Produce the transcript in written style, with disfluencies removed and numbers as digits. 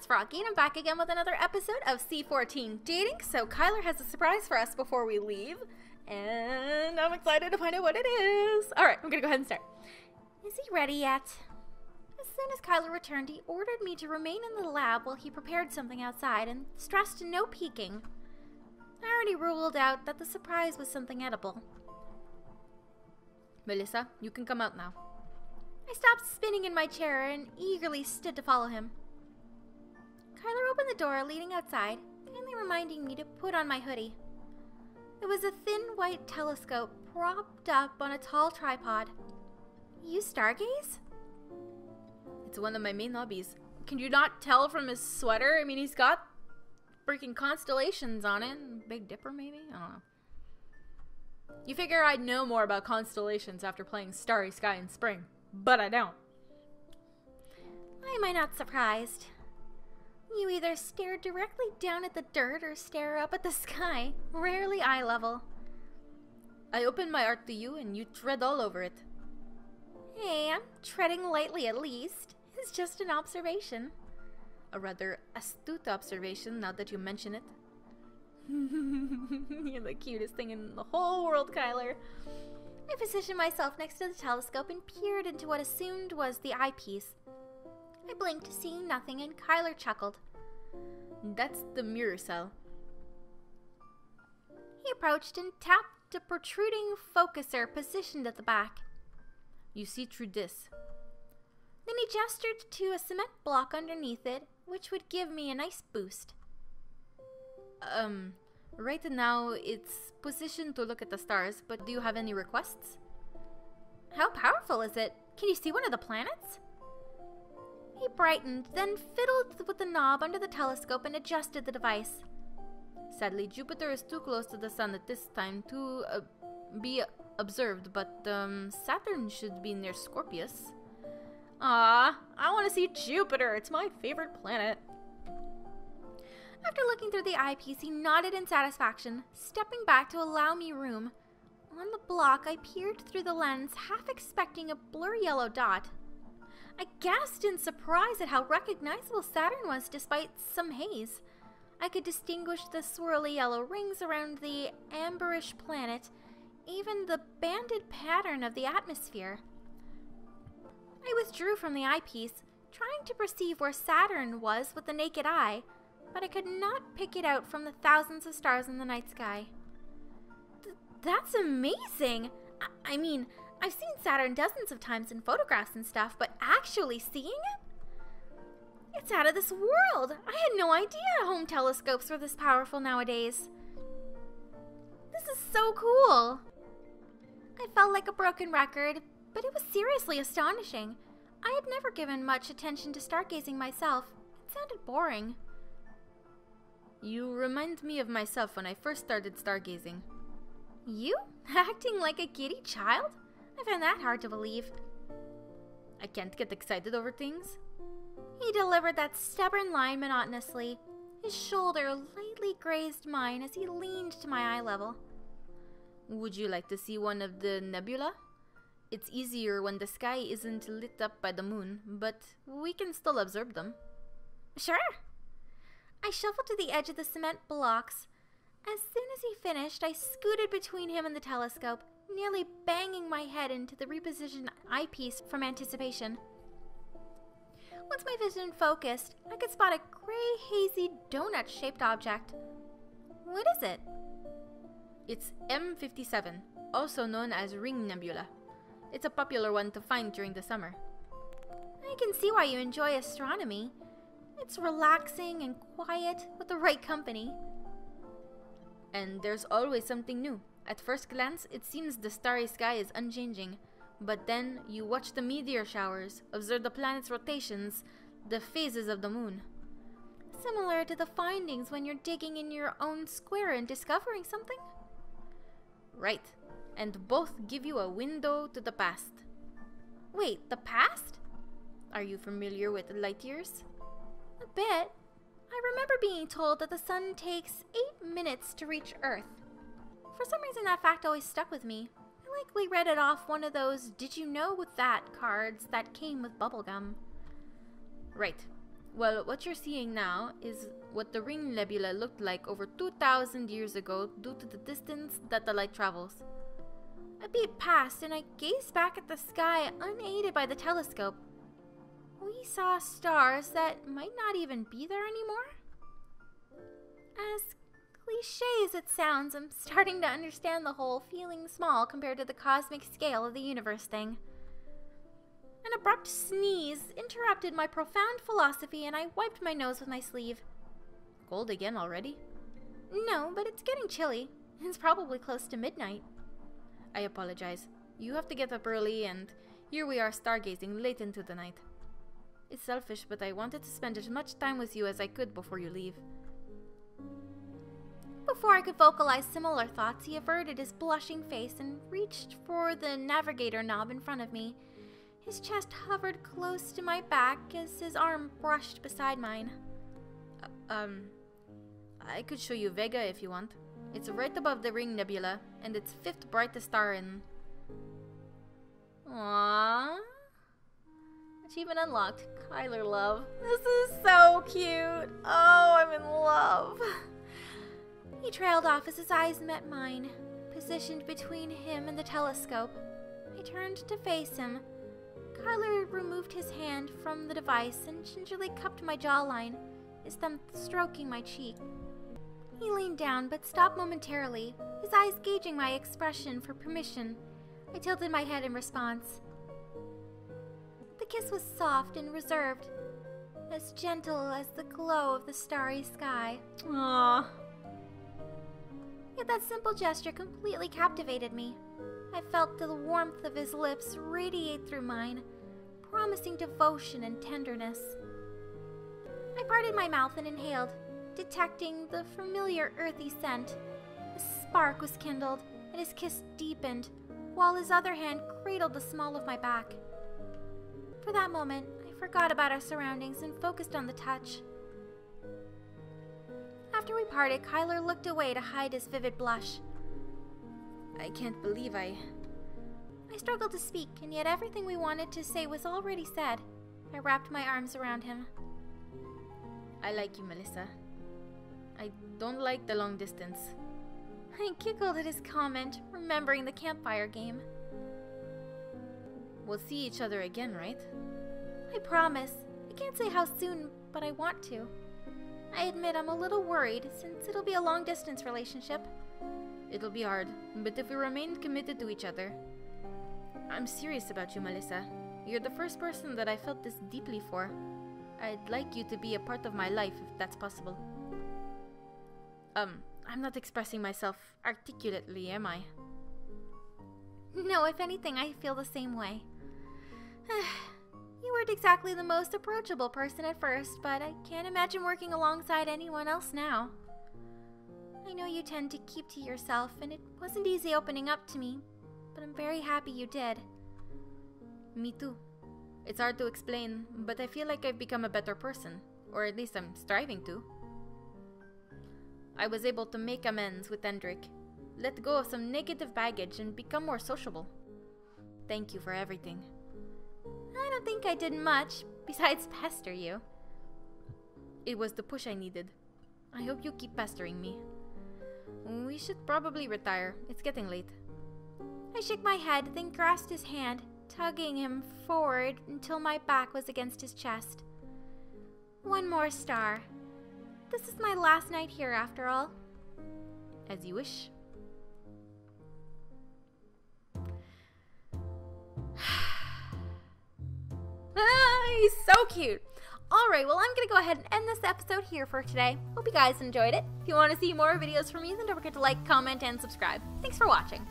it's Froggy, and I'm back again with another episode of C14 Dating. So Kyler has a surprise for us before we leave, and I'm excited to find out what it is. Alright, I'm gonna go ahead and start. Is he ready yet? As soon as Kyler returned, he ordered me to remain in the lab while he prepared something outside and stressed no peeking. I already ruled out that the surprise was something edible. Melissa, you can come out now. I stopped spinning in my chair and eagerly stood to follow him. Kyler opened the door leading outside, kindly reminding me to put on my hoodie. It was a thin white telescope propped up on a tall tripod. You stargaze? It's one of my main hobbies. Can you not tell from his sweater? I mean, he's got freaking constellations on it. Big Dipper, maybe? I don't know. You figure I'd know more about constellations after playing Starry Sky in spring, but I don't. Why am I not surprised? You either stare directly down at the dirt or stare up at the sky, rarely eye level. I open my art to you and you tread all over it. Hey, I'm treading lightly at least. It's just an observation. A rather astute observation now that you mention it. You're the cutest thing in the whole world, Kyler. I positioned myself next to the telescope and peered into what assumed was the eyepiece. I blinked, seeing nothing, and Kyler chuckled. That's the mirror cell. He approached and tapped a protruding focuser positioned at the back. You see through this. Then he gestured to a cement block underneath it, which would give me a nice boost. Right now it's positioned to look at the stars, but do you have any requests? How powerful is it? Can you see one of the planets? He brightened, then fiddled with the knob under the telescope and adjusted the device. Sadly, Jupiter is too close to the sun at this time to be observed, but Saturn should be near Scorpius. Ah, I want to see Jupiter. It's my favorite planet. After looking through the eyepiece, he nodded in satisfaction, stepping back to allow me room. On the block, I peered through the lens, half expecting a blurry yellow dot. I gasped in surprise at how recognizable Saturn was despite some haze. I could distinguish the swirly yellow rings around the amberish planet, even the banded pattern of the atmosphere. I withdrew from the eyepiece, trying to perceive where Saturn was with the naked eye, but I could not pick it out from the thousands of stars in the night sky. That's amazing! I mean, I've seen Saturn dozens of times in photographs and stuff, but actually seeing it? It's out of this world! I had no idea home telescopes were this powerful nowadays. This is so cool! I felt like a broken record, but it was seriously astonishing. I had never given much attention to stargazing myself. It sounded boring. You remind me of myself when I first started stargazing. You? Acting like a giddy child? I find that hard to believe. I can't get excited over things. He delivered that stubborn line monotonously. His shoulder lightly grazed mine as he leaned to my eye level. Would you like to see one of the nebula? It's easier when the sky isn't lit up by the moon, but we can still observe them. Sure. I shuffled to the edge of the cement blocks. As soon as he finished, I scooted between him and the telescope, nearly banging my head into the repositioned eyepiece from anticipation. Once my vision focused, I could spot a gray, hazy, donut-shaped object. What is it? It's M57, also known as Ring Nebula. It's a popular one to find during the summer. I can see why you enjoy astronomy. It's relaxing and quiet with the right company. And there's always something new. At first glance, it seems the starry sky is unchanging. But then you watch the meteor showers, observe the planet's rotations, the phases of the moon. Similar to the findings when you're digging in your own square and discovering something? Right. And both give you a window to the past. Wait, the past? Are you familiar with light years? A bit. I remember being told that the sun takes 8 minutes to reach Earth. For some reason that fact always stuck with me. I likely read it off one of those "Did you know with that" cards that came with bubblegum. Right. Well, what you're seeing now is what the ring nebula looked like over 2,000 years ago due to the distance that the light travels. A beat passed and I gazed back at the sky unaided by the telescope. We saw stars that might not even be there anymore. As cliché as it sounds, I'm starting to understand the whole feeling small compared to the cosmic scale of the universe thing. An abrupt sneeze interrupted my profound philosophy and I wiped my nose with my sleeve. Cold again already? No, but it's getting chilly. It's probably close to midnight. I apologize. You have to get up early and here we are stargazing late into the night. It's selfish, but I wanted to spend as much time with you as I could before you leave. Before I could vocalize similar thoughts, he averted his blushing face and reached for the navigator knob in front of me. His chest hovered close to my back as his arm brushed beside mine. I could show you Vega if you want. It's right above the Ring Nebula, and it's 5th brightest star in... Aww. Achievement unlocked. Kyler love. This is so cute. Oh, I'm in love. He trailed off as his eyes met mine, positioned between him and the telescope. I turned to face him. Kyler removed his hand from the device and gingerly cupped my jawline, his thumb stroking my cheek. He leaned down but stopped momentarily, his eyes gauging my expression for permission. I tilted my head in response. The kiss was soft and reserved, as gentle as the glow of the starry sky. Aww. Yet that simple gesture completely captivated me. I felt the warmth of his lips radiate through mine, promising devotion and tenderness. I parted my mouth and inhaled, detecting the familiar earthy scent. A spark was kindled, and his kiss deepened, while his other hand cradled the small of my back. For that moment, I forgot about our surroundings and focused on the touch. After we parted, Kyler looked away to hide his vivid blush. I can't believe I struggled to speak, and yet everything we wanted to say was already said. I wrapped my arms around him. I like you, Melissa. I don't like the long distance. I giggled at his comment, remembering the campfire game. We'll see each other again, right? I promise. I can't say how soon, but I want to. I admit I'm a little worried, since it'll be a long-distance relationship. It'll be hard, but if we remain committed to each other... I'm serious about you, Melissa. You're the first person that I felt this deeply for. I'd like you to be a part of my life, if that's possible. I'm not expressing myself articulately, am I? No, if anything, I feel the same way. You weren't exactly the most approachable person at first, but I can't imagine working alongside anyone else now. I know you tend to keep to yourself, and it wasn't easy opening up to me, but I'm very happy you did. Me too. It's hard to explain, but I feel like I've become a better person, or at least I'm striving to. I was able to make amends with Hendrik, let go of some negative baggage, and become more sociable. Thank you for everything. I don't think I did much, besides pester you. It was the push I needed. I hope you keep pestering me. We should probably retire. It's getting late. I shook my head, then grasped his hand, tugging him forward until my back was against his chest. One more star. This is my last night here, after all. As you wish. He's so cute. Alright, well, I'm going to go ahead and end this episode here for today. Hope you guys enjoyed it. If you want to see more videos from me, then don't forget to like, comment, and subscribe. Thanks for watching.